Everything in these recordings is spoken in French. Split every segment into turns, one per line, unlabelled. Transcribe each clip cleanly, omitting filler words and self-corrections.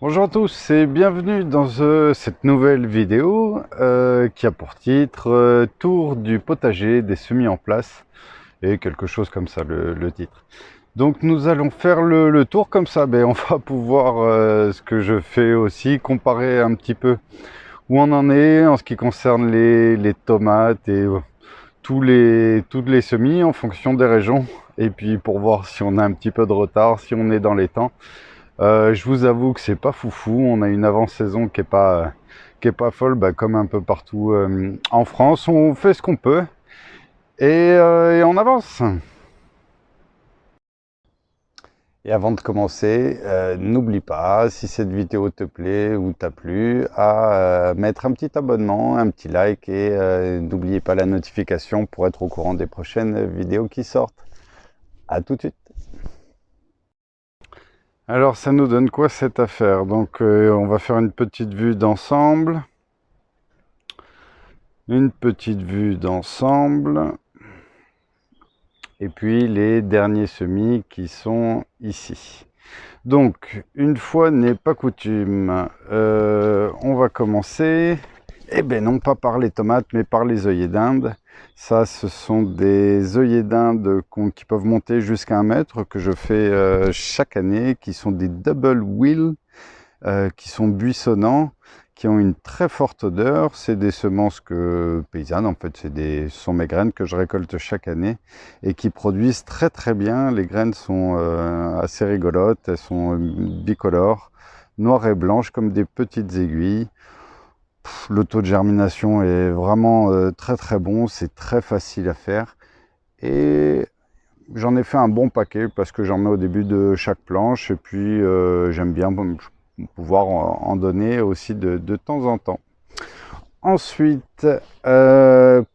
Bonjour à tous et bienvenue dans cette nouvelle vidéo qui a pour titre Tour du potager des semis en place et quelque chose comme ça le titre. Donc nous allons faire le tour comme ça, on va pouvoir, ce que je fais aussi, comparer un petit peu où on en est en ce qui concerne les tomates et toutes les semis en fonction des régions et puis pour voir si on a un petit peu de retard, si on est dans les temps. Je vous avoue que c'est pas foufou, on a une avant-saison qui est pas folle, comme un peu partout en France. On fait ce qu'on peut et on avance. Et avant de commencer, n'oublie pas, si cette vidéo te plaît ou t'a plu, à mettre un petit abonnement, un petit like et n'oubliez pas la notification pour être au courant des prochaines vidéos qui sortent. À tout de suite. Alors ça nous donne quoi cette affaire? Donc on va faire une petite vue d'ensemble. Une petite vue d'ensemble. Et puis les derniers semis qui sont ici. Donc, une fois n'est pas coutume, on va commencer, non pas par les tomates, mais par les œillets d'Inde. Ça, ce sont des œillets d'Inde qui peuvent monter jusqu'à 1 mètre, que je fais chaque année, qui sont des double wheel, qui sont buissonnants, qui ont une très forte odeur. C'est des semences paysannes, en fait, ce sont mes graines que je récolte chaque année et qui produisent très très bien. Les graines sont assez rigolotes, elles sont bicolores, noires et blanches comme des petites aiguilles. Le taux de germination est vraiment très très bon, c'est très facile à faire et j'en ai fait un bon paquet parce que j'en mets au début de chaque planche et puis j'aime bien pouvoir en donner aussi de temps en temps. Ensuite,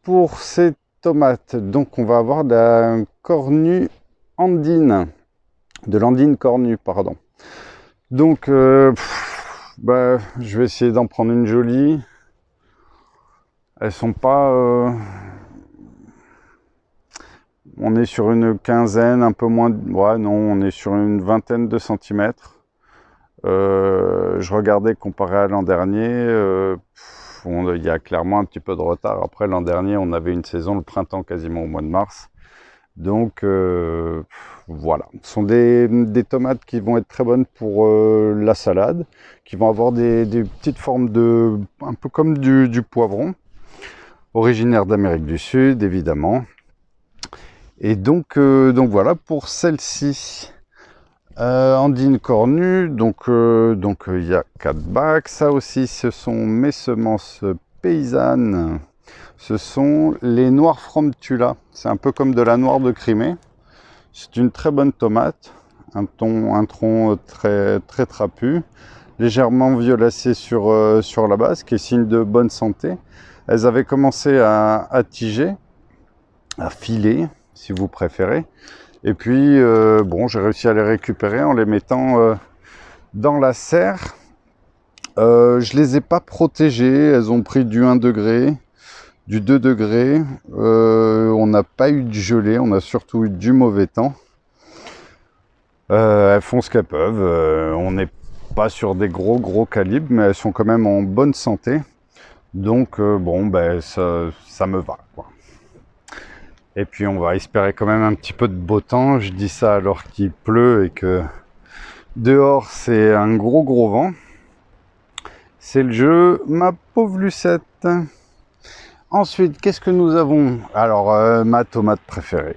pour ces tomates, donc on va avoir de la cornue andine, de l'andine cornue, pardon. Donc, je vais essayer d'en prendre une jolie. Elles sont pas... on est sur une quinzaine, un peu moins... Ouais, non, on est sur une vingtaine de centimètres. Je regardais comparé à l'an dernier, il y a clairement un petit peu de retard. Après l'an dernier, on avait une saison, le printemps quasiment au mois de mars. Donc voilà, ce sont des tomates qui vont être très bonnes pour la salade, qui vont avoir des petites formes un peu comme du poivron, originaire d'Amérique du Sud évidemment. Et donc voilà pour celle-ci. Andine cornue, donc il y a 4 bacs. Ça aussi, ce sont mes semences paysannes. Ce sont les Noires from Tula. C'est un peu comme de la noire de Crimée. C'est une très bonne tomate, un tronc très très trapu, légèrement violacé sur la base, qui est signe de bonne santé. Elles avaient commencé à tiger, à filer, si vous préférez. Et puis, j'ai réussi à les récupérer en les mettant dans la serre. Je les ai pas protégées, elles ont pris du 1 degré, du 2 degrés. On n'a pas eu de gelée, on a surtout eu du mauvais temps. Elles font ce qu'elles peuvent. On n'est pas sur des gros calibres, mais elles sont quand même en bonne santé. Donc, ça me va, quoi. Et puis on va espérer quand même un petit peu de beau temps. Je dis ça alors qu'il pleut et que dehors c'est un gros vent. C'est le jeu, ma pauvre Lucette. Ensuite, qu'est-ce que nous avons? Alors, ma tomate préférée.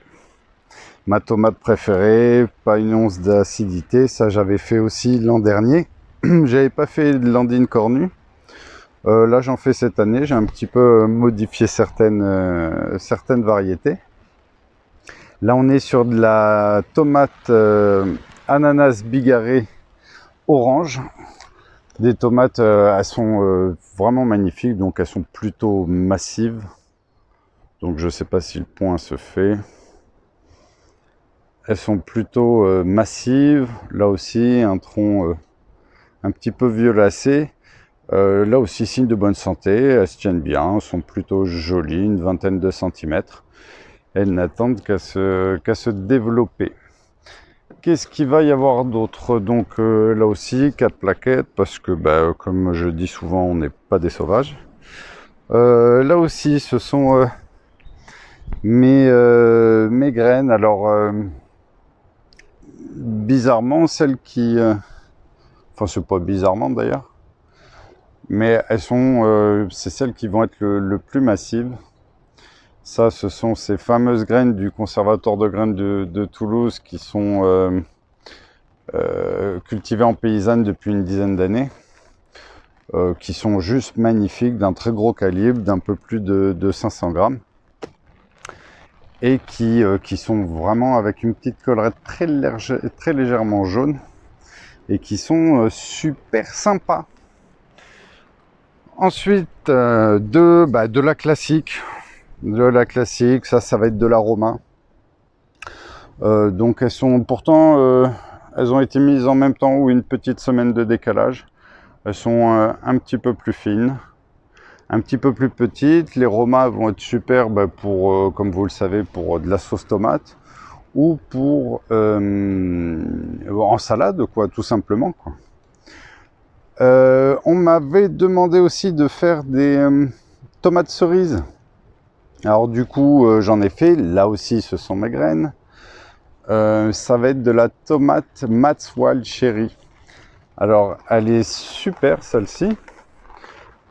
Ma tomate préférée, pas une once d'acidité. Ça, j'avais fait aussi l'an dernier. J'avais pas fait de l'andine cornue. Là, j'en fais cette année. J'ai un petit peu modifié certaines variétés. Là, on est sur de la tomate ananas bigarré orange. Des tomates, elles sont vraiment magnifiques, donc elles sont plutôt massives. Donc je sais pas si le point se fait. Elles sont plutôt massives. Là aussi, un tronc un petit peu violacé. Là aussi, signe de bonne santé. Elles se tiennent bien, sont plutôt jolies, une vingtaine de centimètres. Elles n'attendent qu'à se développer. Qu'est-ce qu'il va y avoir d'autre? Donc là aussi, 4 plaquettes, parce que bah, comme je dis souvent, on n'est pas des sauvages. Là aussi, ce sont mes graines. Alors, bizarrement, celles qui... enfin, c'est pas bizarrement d'ailleurs, mais elles sont... c'est celles qui vont être le plus massives. Ça, ce sont ces fameuses graines du conservatoire de graines de Toulouse qui sont cultivées en paysanne depuis une dizaine d'années. Qui sont juste magnifiques, d'un très gros calibre, d'un peu plus de 500 grammes. Et qui sont vraiment avec une petite collerette très légèrement jaune. Et qui sont super sympas. Ensuite, de la classique. De la classique, ça va être de l'aroma. Donc elles sont pourtant, elles ont été mises en même temps ou une petite semaine de décalage. Elles sont un petit peu plus fines, un petit peu plus petites. Les aromas vont être super pour, comme vous le savez, pour de la sauce tomate ou pour en salade, quoi, tout simplement, quoi. On m'avait demandé aussi de faire des tomates cerises. Alors du coup, j'en ai fait. Là aussi, ce sont mes graines. Ça va être de la tomate Maxwell Cherry. Alors, elle est super, celle-ci.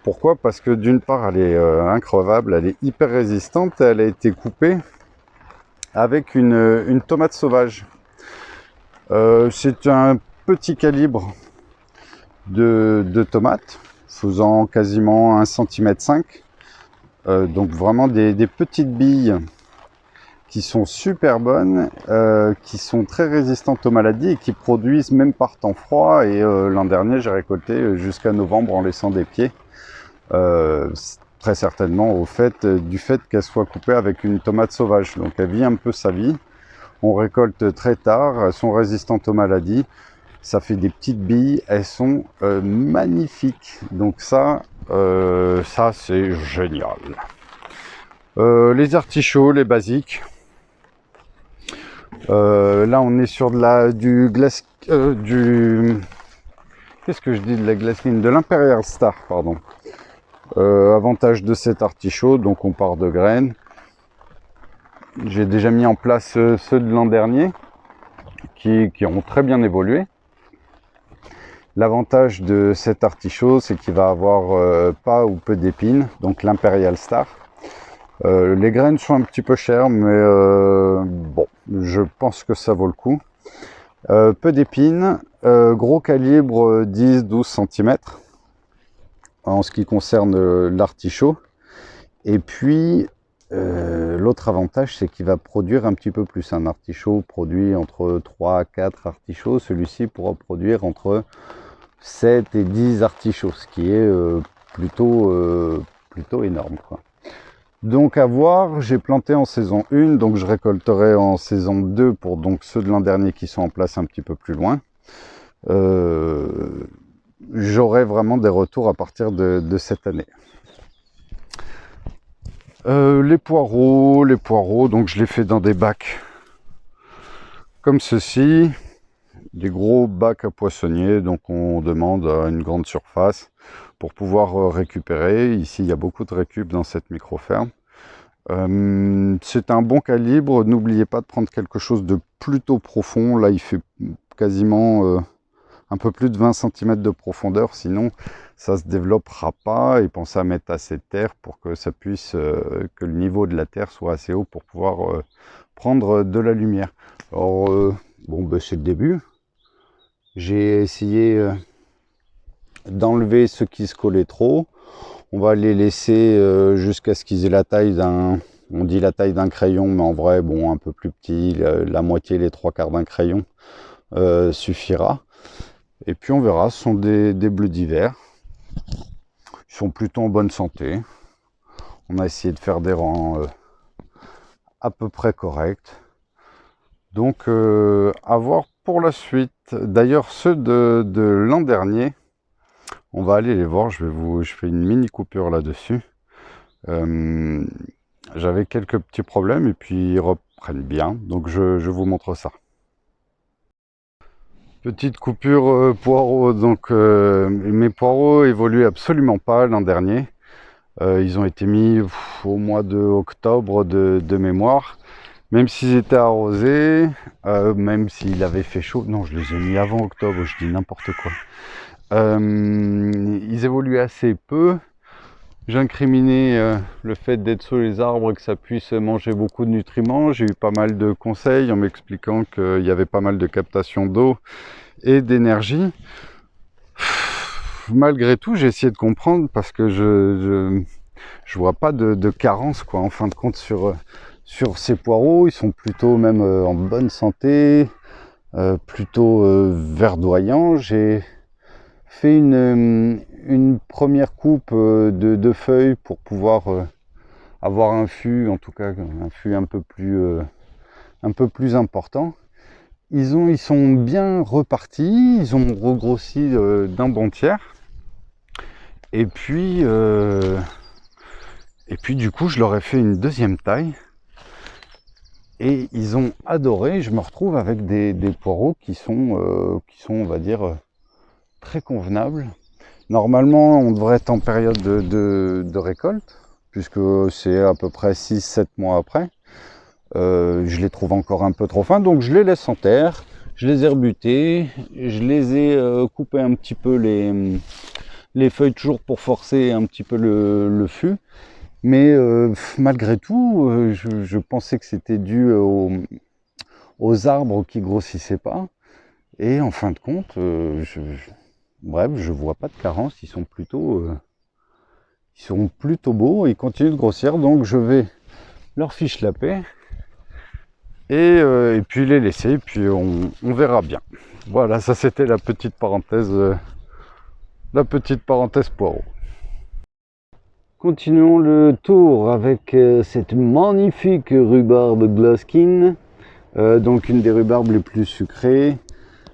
Pourquoi? Parce que d'une part, elle est increvable, elle est hyper résistante. Elle a été coupée avec une tomate sauvage. C'est un petit calibre de tomates, faisant quasiment 1,5 cm. Donc vraiment des petites billes qui sont super bonnes, qui sont très résistantes aux maladies et qui produisent même par temps froid. Et l'an dernier, j'ai récolté jusqu'à novembre en laissant des pieds. Très certainement du fait qu'elle soit coupée avec une tomate sauvage. Donc elle vit un peu sa vie. On récolte très tard, elles sont résistantes aux maladies. Ça fait des petites billes, elles sont magnifiques. Donc ça c'est génial. Les artichauts, les basiques. Là, on est sur du glace, qu'est-ce que je dis de la glaceline? De l'Imperial Star, pardon. Avantage de cet artichaut, donc on part de graines. J'ai déjà mis en place ceux de l'an dernier, qui ont très bien évolué. L'avantage de cet artichaut, c'est qu'il va avoir pas ou peu d'épines, donc l'Imperial Star. Les graines sont un petit peu chères, mais bon, je pense que ça vaut le coup. Peu d'épines, gros calibre 10-12 cm en ce qui concerne l'artichaut. Et puis, l'autre avantage, c'est qu'il va produire un petit peu plus. Un artichaut produit entre 3 à 4 artichauts. Celui-ci pourra produire entre 7 et 10 artichauts, ce qui est plutôt énorme, quoi. Donc à voir, j'ai planté en saison 1, donc je récolterai en saison 2 pour donc ceux de l'an dernier qui sont en place un petit peu plus loin. J'aurai vraiment des retours à partir de cette année. Les poireaux, donc je les fais dans des bacs comme ceci, des gros bacs à poissonniers, donc on demande à une grande surface pour pouvoir récupérer. Ici, il y a beaucoup de récup dans cette micro-ferme. C'est un bon calibre, n'oubliez pas de prendre quelque chose de plutôt profond. Là, il fait quasiment un peu plus de 20 cm de profondeur, sinon ça se développera pas. Et pensez à mettre assez de terre pour que ça puisse, que le niveau de la terre soit assez haut pour pouvoir prendre de la lumière. Alors, bon, c'est le début. J'ai essayé d'enlever ce qui se collait trop. On va les laisser jusqu'à ce qu'ils aient la taille d'un, on dit la taille d'un crayon, mais en vrai, bon, un peu plus petit, la moitié, les 3/4 d'un crayon suffira. Et puis on verra, ce sont des bleus d'hiver. Ils sont plutôt en bonne santé. On a essayé de faire des rangs à peu près corrects. Donc à voir pour la suite. D'ailleurs, ceux de l'an dernier, on va aller les voir. Je fais une mini coupure là-dessus. J'avais quelques petits problèmes et puis ils reprennent bien. Donc je vous montre ça. Petite coupure poireaux. Donc mes poireaux évoluent absolument pas l'an dernier. Ils ont été mis au mois de octobre de mémoire. Même s'ils étaient arrosés, même s'il avait fait chaud. Non, je les ai mis avant octobre, je dis n'importe quoi. Ils évoluent assez peu. J'incriminais le fait d'être sous les arbres et que ça puisse manger beaucoup de nutriments. J'ai eu pas mal de conseils en m'expliquant qu'il y avait pas mal de captation d'eau et d'énergie. Malgré tout, j'ai essayé de comprendre parce que je vois pas de carence quoi. En fin de compte sur ces poireaux, ils sont plutôt même en bonne santé, plutôt verdoyants. J'ai fait une première coupe de feuilles pour pouvoir avoir un fût, en tout cas un fût un peu plus important. Ils sont bien repartis, ils ont regrossi d'un bon tiers. Et puis du coup, je leur ai fait une deuxième taille. Et ils ont adoré. Je me retrouve avec des poireaux qui sont, on va dire, très convenables. Normalement, on devrait être en période de récolte, puisque c'est à peu près 6-7 mois après. Je les trouve encore un peu trop fins, donc je les laisse en terre. Je les ai rebutés. Je les ai coupés un petit peu les feuilles, toujours pour forcer un petit peu le fût. Mais malgré tout, je pensais que c'était dû aux arbres qui grossissaient pas. Et en fin de compte, bref, je vois pas de carence. Ils sont plutôt beaux. Ils continuent de grossir. Donc je vais leur fiche la paix. Et puis les laisser. Et puis on verra bien. Voilà, ça c'était la petite parenthèse poireau. Continuons le tour avec cette magnifique rhubarbe Glaskin, donc une des rhubarbes les plus sucrées,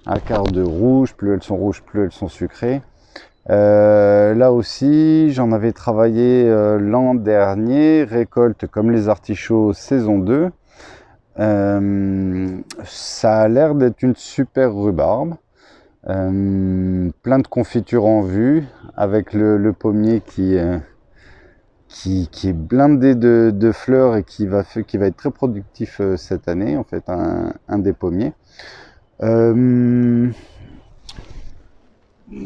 un quart de rouge, plus elles sont rouges, plus elles sont sucrées. Là aussi, j'en avais travaillé l'an dernier, récolte comme les artichauts saison 2. Ça a l'air d'être une super rhubarbe. Plein de confitures en vue, avec le pommier qui est blindé de fleurs et qui va être très productif cette année, en fait, un des pommiers.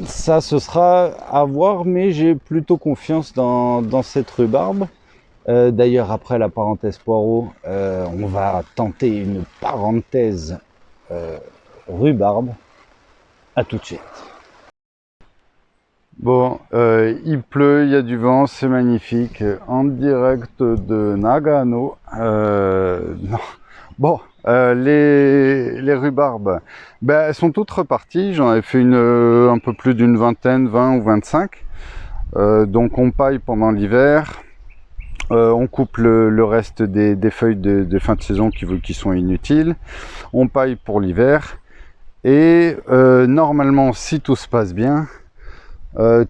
Ça, ce sera à voir, mais j'ai plutôt confiance dans cette rhubarbe. D'ailleurs, après la parenthèse poireau, on va tenter une parenthèse rhubarbe. À tout de suite. Bon, il pleut, il y a du vent, c'est magnifique. En direct de Nagano. Non. Bon, les rhubarbes, ben, elles sont toutes reparties. J'en ai fait un peu plus d'une vingtaine, 20 ou 25. Donc on paille pendant l'hiver. On coupe le reste des feuilles de fin de saison qui sont inutiles. On paille pour l'hiver. Et normalement, si tout se passe bien,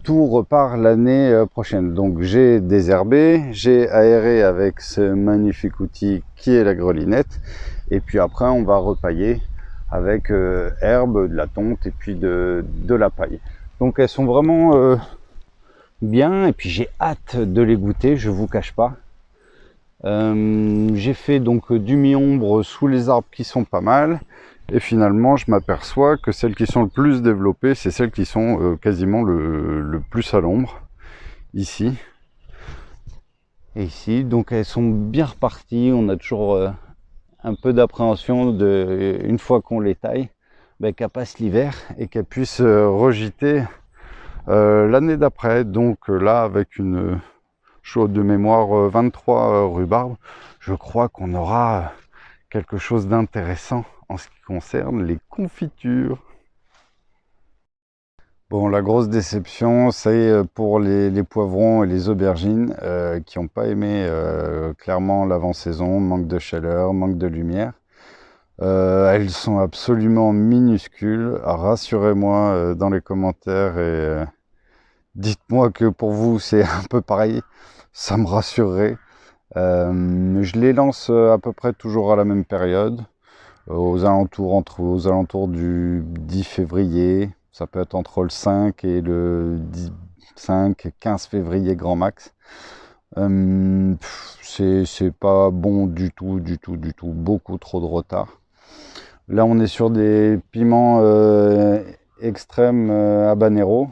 tout repart l'année prochaine. Donc j'ai désherbé, j'ai aéré avec ce magnifique outil qui est la grelinette. Et puis après, on va repailler avec herbe, de la tonte et puis de la paille. Donc elles sont vraiment bien. Et puis j'ai hâte de les goûter, je vous cache pas. J'ai fait donc du mi-ombre sous les arbres qui sont pas mal. Et finalement, je m'aperçois que celles qui sont le plus développées, c'est celles qui sont quasiment le plus à l'ombre, ici. Et ici, donc elles sont bien reparties. On a toujours un peu d'appréhension une fois qu'on les taille, qu'elles passent l'hiver et qu'elles puissent regiter l'année d'après. Donc là, avec une chaude de mémoire 23 rhubarbes, je crois qu'on aura quelque chose d'intéressant en ce qui concerne les confitures. Bon, la grosse déception, c'est pour les poivrons et les aubergines qui n'ont pas aimé clairement l'avant-saison, manque de chaleur, manque de lumière. Elles sont absolument minuscules. Rassurez-moi dans les commentaires et dites-moi que pour vous c'est un peu pareil, ça me rassurerait. Je les lance à peu près toujours à la même période. aux alentours du 10 février. Ça peut être entre le 5 et le 15 février grand max. C'est pas bon du tout, du tout, du tout. Beaucoup trop de retard. Là, on est sur des piments extrêmes habanero.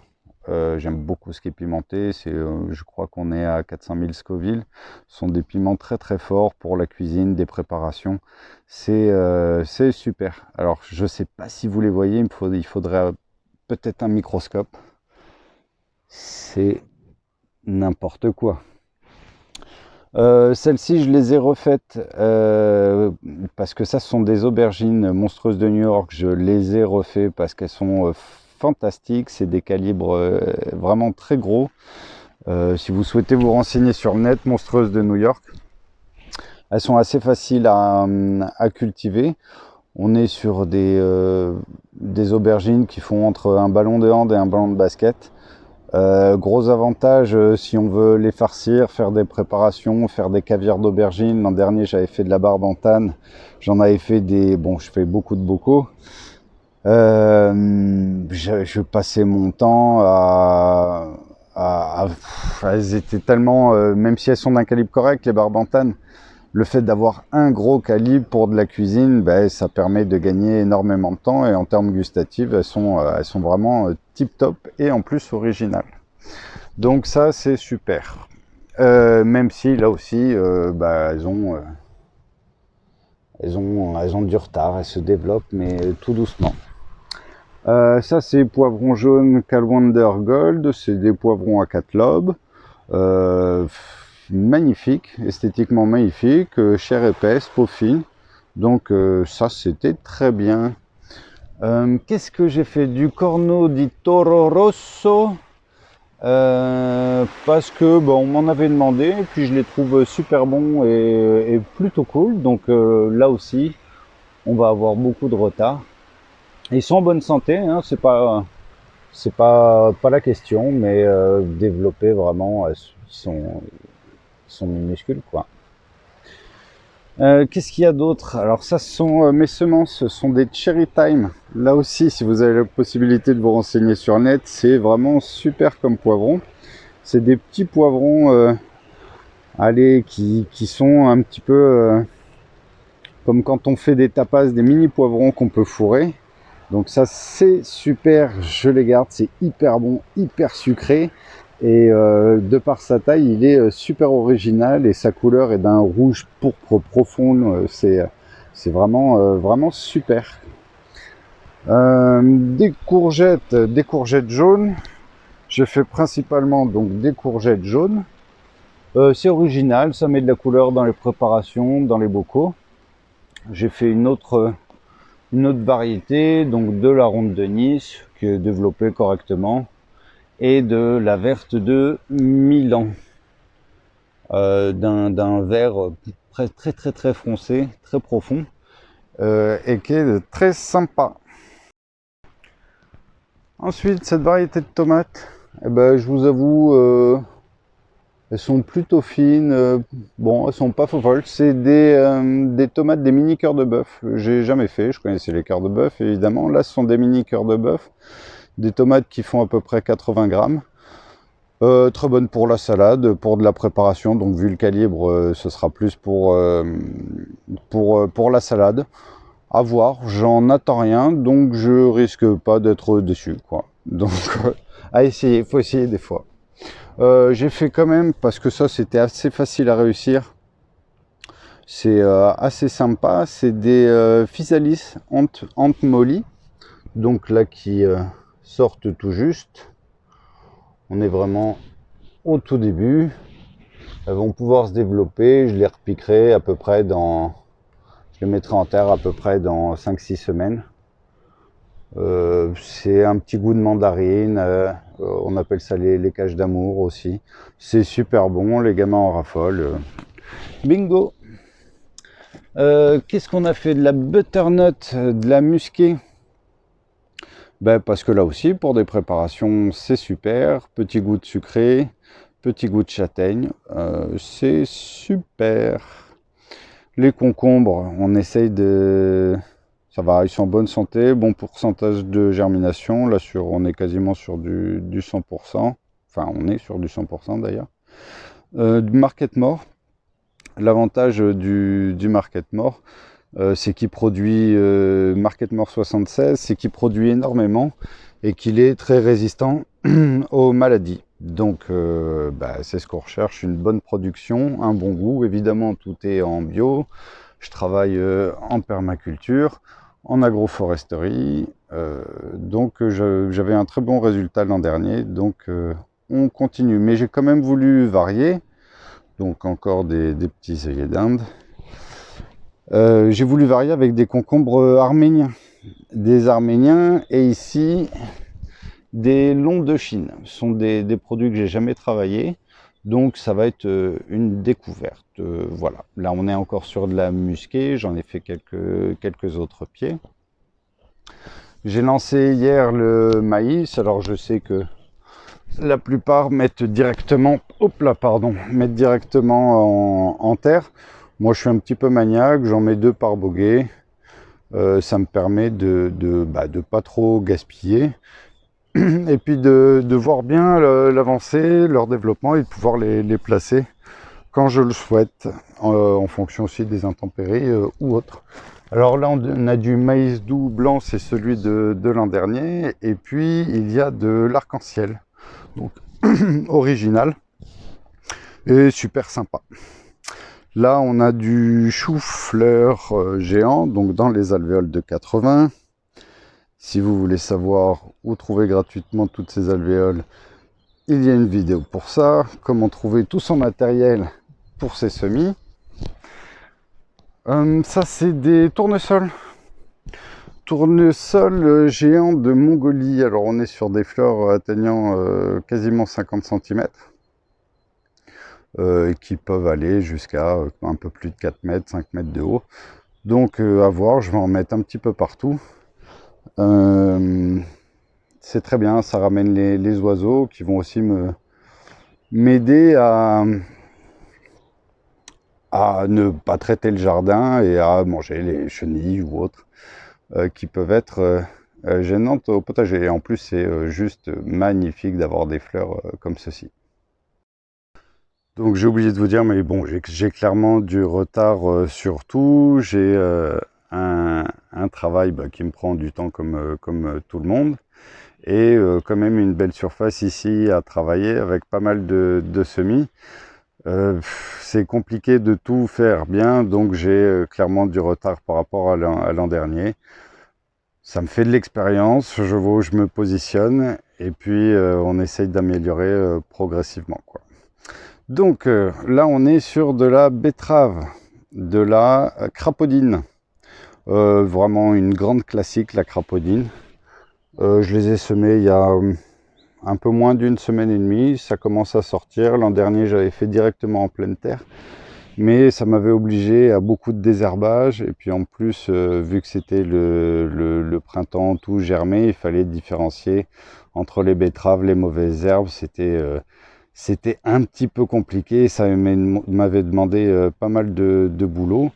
J'aime beaucoup ce qui est pimenté. Je crois qu'on est à 400 000 Scoville. Ce sont des piments très très forts pour la cuisine, des préparations. C'est super. Alors, je sais pas si vous les voyez. Il faudrait peut-être un microscope. C'est n'importe quoi. Celles-ci, je les ai refaites parce que ça, ce sont des aubergines monstrueuses de New York. Je les ai refaites parce qu'elles sont fantastiques. C'est des calibres vraiment très gros. Si vous souhaitez vous renseigner sur le net, monstrueuses de New York, elles sont assez faciles à cultiver. On est sur des aubergines qui font entre un ballon de hand et un ballon de basket. Gros avantage si on veut les farcir, faire des préparations, faire des caviars d'aubergine. L'an dernier, j'avais fait de la barbantane. J'en avais fait je fais beaucoup de bocaux. Je passais mon temps elles étaient tellement, même si elles sont d'un calibre correct, les barbantanes, le fait d'avoir un gros calibre pour de la cuisine, ben, ça permet de gagner énormément de temps, et en termes gustatifs, elles sont vraiment tip top et en plus originales. Donc ça, c'est super. Même si là aussi, elles ont du retard, elles se développent, mais tout doucement. Ça, c'est poivron jaune Calwander Gold, c'est des poivrons à 4 lobes. Magnifique, esthétiquement magnifique, chair épaisse, peau fine. Donc ça, c'était très bien. Qu'est-ce que j'ai fait? Du Corno di Toro Rosso. Parce que on m'en avait demandé, et puis je les trouve super bons et plutôt cool. Donc là aussi, on va avoir beaucoup de retard. Ils sont en bonne santé, hein, c'est pas la question, mais développer vraiment, ils sont minuscules, quoi. Qu'est-ce qu'il y a d'autre? Alors ça, ce sont mes semences, ce sont des Cherry Time. Là aussi, si vous avez la possibilité de vous renseigner sur net, c'est vraiment super comme poivron. C'est des petits poivrons qui sont un petit peu comme quand on fait des tapas, des mini poivrons qu'on peut fourrer. Donc ça, c'est super, je les garde, c'est hyper bon, hyper sucré. Et de par sa taille, il est super original et sa couleur est d'un rouge pourpre profond. C'est vraiment super. Des courgettes jaunes. Je fais principalement donc des courgettes jaunes. C'est original, ça met de la couleur dans les préparations, dans les bocaux. J'ai fait une autre variété, donc de la ronde de Nice, qui est développée correctement, et de la verte de Milan, d'un vert très foncé, très profond, et qui est très sympa. Ensuite, cette variété de tomates, je vous avoue, elles sont plutôt fines. Elles sont pas folles. C'est des tomates, des mini cœurs de bœuf. J'ai jamais fait. Je connaissais les cœurs de bœuf, évidemment. Là, ce sont des mini cœurs de bœuf. Des tomates qui font à peu près 80 grammes. Très bonnes pour la salade, pour de la préparation. Donc, vu le calibre, ce sera plus pour la salade. À voir. J'en attends rien, donc je risque pas d'être déçu, quoi. Donc, à essayer. Faut essayer des fois. J'ai fait quand même, parce que ça c'était assez facile à réussir, c'est assez sympa, c'est des physalis ant molly, donc là qui sortent tout juste. On est vraiment au tout début. Elles vont pouvoir se développer, je les repiquerai à peu près je les mettrai en terre à peu près dans 5-6 semaines. C'est un petit goût de mandarine, on appelle ça les caches d'amour aussi. C'est super bon, les gamins en raffolent. Bingo. Qu'est-ce qu'on a fait? De la butternut, de la musquée. Parce que là aussi, pour des préparations, c'est super. Petit goût de sucré, petit goût de châtaigne, c'est super. Les concombres, on essaye de Ça va, ils sont en bonne santé, bon pourcentage de germination. Là, on est quasiment sur du 100%. Enfin, on est sur du 100% d'ailleurs. Du market mort. L'avantage du market mort, c'est qu'il produit, market mort 76, c'est qu'il produit énormément et qu'il est très résistant aux maladies. Donc, c'est ce qu'on recherche, une bonne production, un bon goût. Évidemment, tout est en bio. Je travaille en permaculture, en agroforesterie. Donc, j'avais un très bon résultat l'an dernier. Donc, on continue. Mais j'ai quand même voulu varier. Donc, encore des petits œillets d'Inde. J'ai voulu varier avec des concombres arméniens. Des arméniens et ici des longs de Chine. Ce sont des produits que j'ai jamais travaillé. Donc ça va être une découverte. Voilà. Là on est encore sur de la musquée. J'en ai fait quelques autres pieds. J'ai lancé hier le maïs. Alors je sais que la plupart mettent directement, mettent directement en terre. Moi je suis un petit peu maniaque, j'en mets 2 par boguet. Ça me permet de pas trop gaspiller. Et puis de voir bien l'avancée, leur développement et de pouvoir les placer quand je le souhaite, en fonction aussi des intempéries ou autres. Alors là, on a du maïs doux blanc, c'est celui de l'an dernier. Et puis, il y a de l'arc-en-ciel, donc original et super sympa. Là, on a du chou-fleur géant, donc dans les alvéoles de 80. Si vous voulez savoir où trouver gratuitement toutes ces alvéoles, il y a une vidéo pour ça. Comment trouver tout son matériel pour ces semis. Ça, c'est des tournesols. Tournesols géants de Mongolie. Alors, on est sur des fleurs atteignant quasiment 50 cm. Et qui peuvent aller jusqu'à un peu plus de 4 mètres, 5 mètres de haut. Donc, à voir, je vais en mettre un petit peu partout. C'est très bien, ça ramène les oiseaux qui vont aussi m'aider à ne pas traiter le jardin et à manger les chenilles ou autres qui peuvent être gênantes au potager. Et en plus, c'est juste magnifique d'avoir des fleurs comme ceci. Donc j'ai oublié de vous dire, mais bon, j'ai clairement du retard sur tout. J'ai un travail qui me prend du temps comme tout le monde. Et quand même une belle surface ici à travailler avec pas mal de semis. C'est compliqué de tout faire bien, donc j'ai clairement du retard par rapport à l'an dernier. Ça me fait de l'expérience, je vois où je me positionne, et puis on essaye d'améliorer progressivement, quoi. Donc là, on est sur de la betterave, de la crapaudine. Vraiment une grande classique, la crapaudine. Je les ai semés il y a un peu moins d'une semaine et demie. Ça commence à sortir. L'an dernier, j'avais fait directement en pleine terre. Mais ça m'avait obligé à beaucoup de désherbage. Et puis en plus, vu que c'était le printemps, tout germé, il fallait différencier entre les betteraves, les mauvaises herbes. C'était un petit peu compliqué. Ça m'avait demandé pas mal de boulot.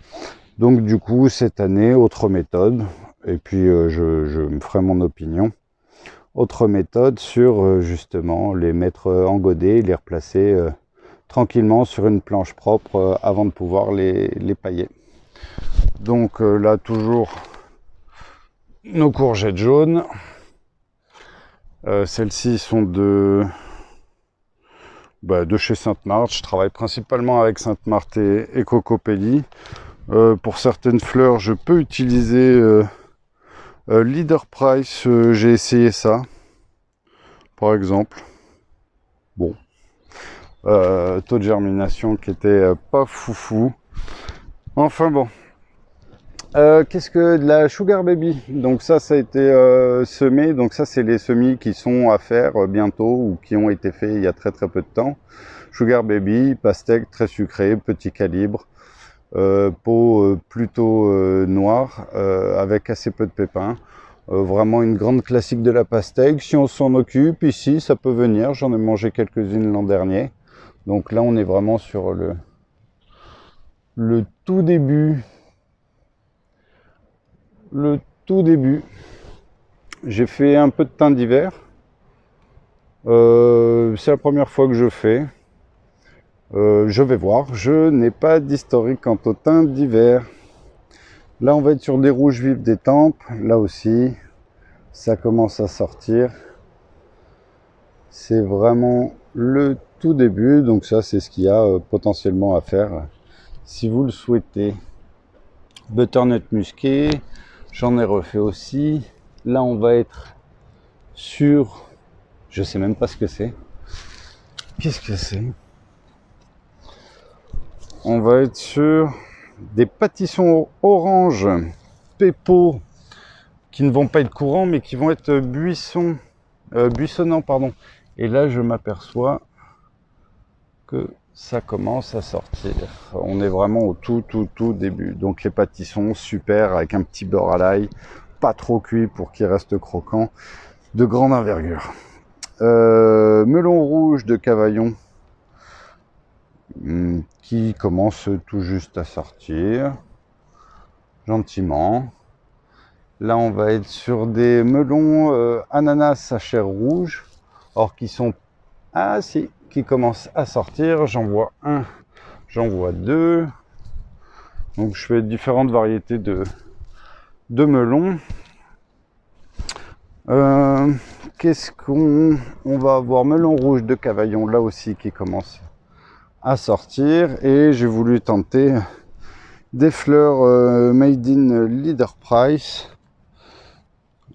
Donc du coup, cette année, autre méthode. Et puis je me ferai mon opinion. Autre méthode sur justement les mettre en godet, les replacer tranquillement sur une planche propre avant de pouvoir les pailler. Donc là toujours nos courgettes jaunes. Celles-ci sont de chez Sainte-Marthe. Je travaille principalement avec Sainte-Marthe et Cocopelli. Pour certaines fleurs, je peux utiliser Leader Price. J'ai essayé ça, par exemple. Bon, taux de germination qui était pas foufou. Enfin bon. Qu'est-ce que de la Sugar Baby? Donc ça a été semé. Donc ça, c'est les semis qui sont à faire bientôt ou qui ont été faits il y a très peu de temps. Sugar Baby, pastèque très sucrée, petit calibre, peau plutôt noire, avec assez peu de pépins. Vraiment une grande classique de la pastèque. Si on s'en occupe ici, ça peut venir. J'en ai mangé quelques-unes l'an dernier. Donc là, on est vraiment sur le tout début. Le tout début. J'ai fait un peu de thym d'hiver. C'est la première fois que je fais. Je vais voir. Je n'ai pas d'historique quant au thym d'hiver. Là, on va être sur des rouges vifs des tempes. Là aussi, ça commence à sortir. C'est vraiment le tout début. Donc ça, c'est ce qu'il y a potentiellement à faire si vous le souhaitez. Butternut musqué. J'en ai refait aussi. Là, on va être sur... Je sais même pas ce que c'est. Qu'est-ce que c'est? On va être sur des pâtissons orange pépo qui ne vont pas être courants mais qui vont être buissonnants, pardon. Et là, je m'aperçois que ça commence à sortir. On est vraiment au tout début. Donc les pâtissons, super, avec un petit beurre à l'ail, pas trop cuit pour qu'il reste croquant, de grande envergure. Melon rouge de Cavaillon qui commence tout juste à sortir gentiment. Là, on va être sur des melons ananas à chair rouge, or qui sont qui commencent à sortir. J'en vois un, j'en vois deux. Donc je fais différentes variétés de melons. Qu'est-ce qu'on va avoir? Melon rouge de Cavaillon, là aussi qui commence à sortir. Et j'ai voulu tenter des fleurs made in Leader Price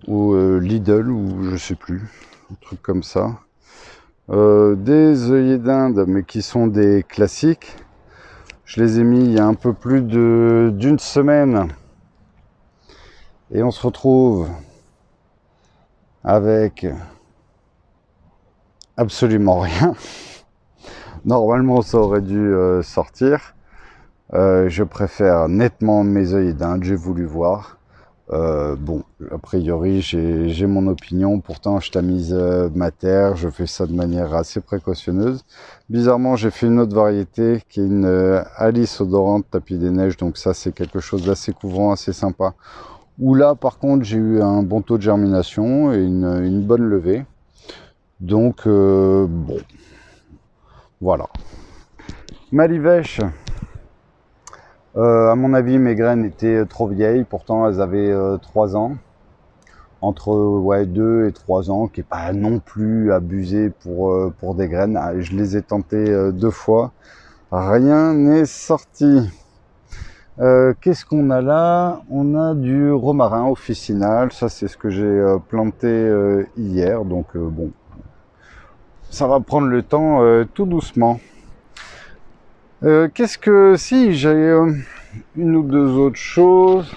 ou Lidl ou je sais plus, un truc comme ça. Des œillets d'Inde, mais qui sont des classiques. Je les ai mis il y a un peu plus d'une semaine. Et on se retrouve avec absolument rien. Normalement, ça aurait dû sortir. Je préfère nettement mes œillets d'Inde, j'ai voulu voir. Bon, a priori, j'ai mon opinion. Pourtant, je tamise ma terre. Je fais ça de manière assez précautionneuse. Bizarrement, j'ai fait une autre variété qui est une Alice odorante tapis des neiges. Donc ça, c'est quelque chose d'assez couvrant, assez sympa. Où là, par contre, j'ai eu un bon taux de germination et une bonne levée. Donc, bon, voilà. Malivèche. À mon avis, mes graines étaient trop vieilles. Pourtant, elles avaient 3 ans. Entre 2 et 3 ans, qui n'est pas non plus abusé pour des graines. Je les ai tentées 2 fois. Rien n'est sorti. Qu'est-ce qu'on a là? On a du romarin officinal. Ça, c'est ce que j'ai planté hier. Donc, bon, ça va prendre le temps tout doucement. Qu'est-ce que... Si, j'ai une ou deux autres choses.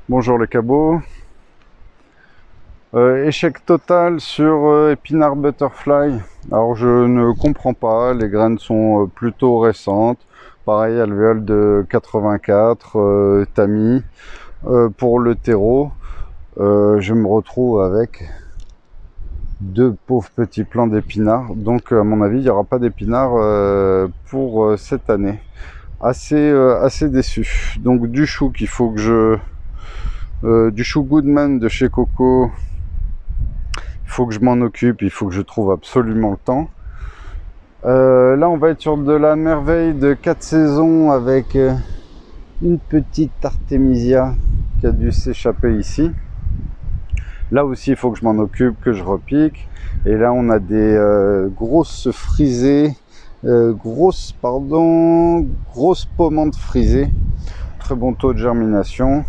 Bonjour les cabots. Échec total sur épinard butterfly. Alors je ne comprends pas, les graines sont plutôt récentes. Pareil, alvéole de 84, tamis. Pour le terreau, je me retrouve avec 2 pauvres petits plants d'épinards. Donc à mon avis, il n'y aura pas d'épinards pour cette année. Assez déçu. Donc du chou qu'il faut que je... du chou Goodman de chez Coco. Il faut que je m'en occupe, il faut que je trouve absolument le temps. Là, on va être sur de la merveille de 4 saisons avec une petite artémisia qui a dû s'échapper ici. Là aussi, il faut que je m'en occupe, que je repique. Et là, on a des grosses frisées, grosses pommandes frisées. Très bon taux de germination.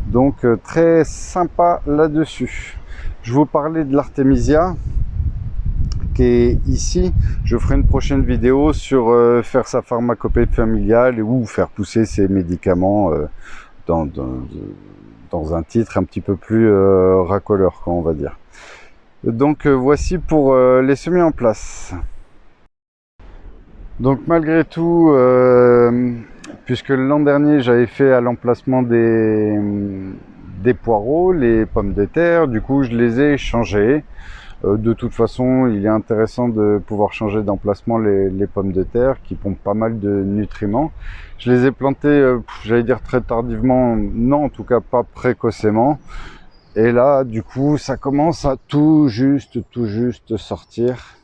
Donc, très sympa là-dessus. Je vous parlais de l'artémisia qui est ici. Je ferai une prochaine vidéo sur faire sa pharmacopée familiale ou faire pousser ses médicaments dans un titre un petit peu plus racoleur, quoi, on va dire. Donc voici pour les semis en place. Donc malgré tout, puisque l'an dernier j'avais fait à l'emplacement des poireaux, les pommes de terre, du coup je les ai changés. De toute façon, il est intéressant de pouvoir changer d'emplacement les pommes de terre qui pompent pas mal de nutriments. Je les ai plantées, j'allais dire très tardivement, non en tout cas pas précocement. Et là, du coup, ça commence à tout juste sortir.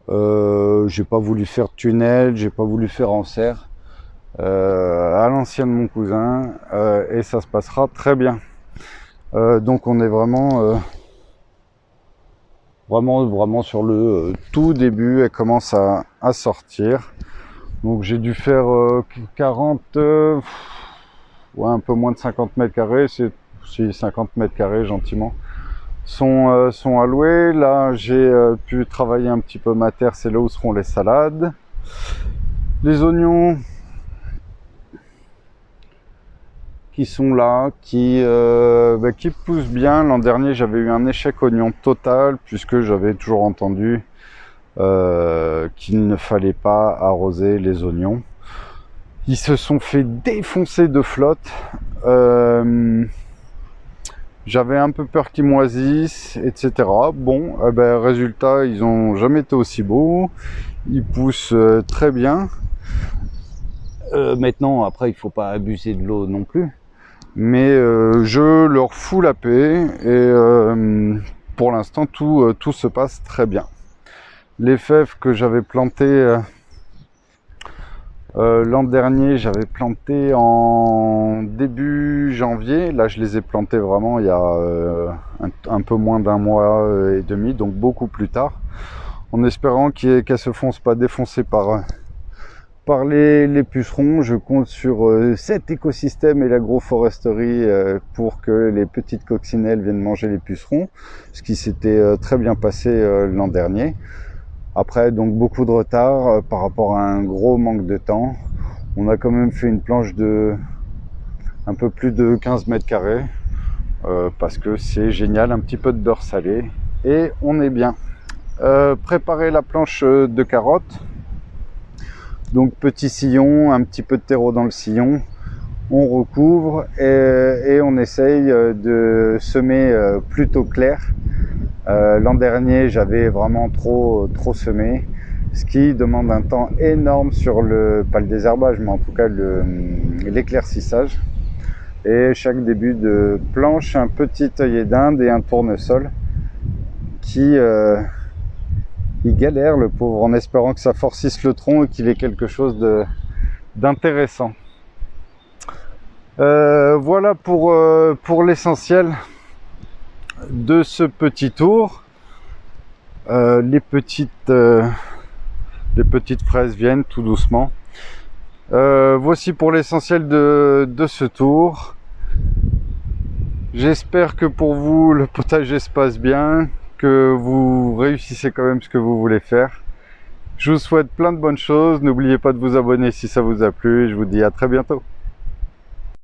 J'ai pas voulu faire tunnel, j'ai pas voulu faire en serre. À l'ancienne mon cousin, et ça se passera très bien. Donc on est vraiment sur le tout début. Elle commence à sortir. Donc j'ai dû faire 40, ouais, un peu moins de 50 mètres carrés, c'est 50 mètres carrés gentiment sont alloués. Là j'ai pu travailler un petit peu ma terre, c'est là où seront les salades, les oignons qui sont là, qui poussent bien. L'an dernier j'avais eu un échec oignon total puisque j'avais toujours entendu qu'il ne fallait pas arroser les oignons. Ils se sont fait défoncer de flotte. J'avais un peu peur qu'ils moisissent, etc. Bon, résultat, ils ont jamais été aussi beaux. Ils poussent très bien. Maintenant, après, il faut pas abuser de l'eau non plus. Mais je leur fous la paix et pour l'instant, tout se passe très bien. Les fèves que j'avais plantées l'an dernier, j'avais planté en début janvier. Là, je les ai plantées vraiment il y a un peu moins d'un mois et demi, donc beaucoup plus tard, en espérant qu'elles se fassent pas défoncer par les pucerons. Je compte sur cet écosystème et l'agroforesterie pour que les petites coccinelles viennent manger les pucerons, ce qui s'était très bien passé l'an dernier. Après, donc beaucoup de retard par rapport à un gros manque de temps. On a quand même fait une planche de un peu plus de 15 mètres carrés parce que c'est génial, un petit peu de beurre salé et on est bien. Préparer la planche de carottes. Donc petit sillon, un petit peu de terreau dans le sillon, on recouvre et on essaye de semer plutôt clair. L'an dernier, j'avais vraiment trop semé, ce qui demande un temps énorme sur pas le désherbage, mais en tout cas l'éclaircissage. Et chaque début de planche, un petit œillet d'Inde et un tournesol qui galère, le pauvre, en espérant que ça forcisse le tronc et qu'il ait quelque chose d'intéressant. Voilà pour l'essentiel de ce petit tour. Les petites fraises viennent tout doucement. Voici pour l'essentiel de ce tour. J'espère que pour vous le potager se passe bien, que vous réussissez quand même ce que vous voulez faire. Je vous souhaite plein de bonnes choses. N'oubliez pas de vous abonner si ça vous a plu. Je vous dis à très bientôt.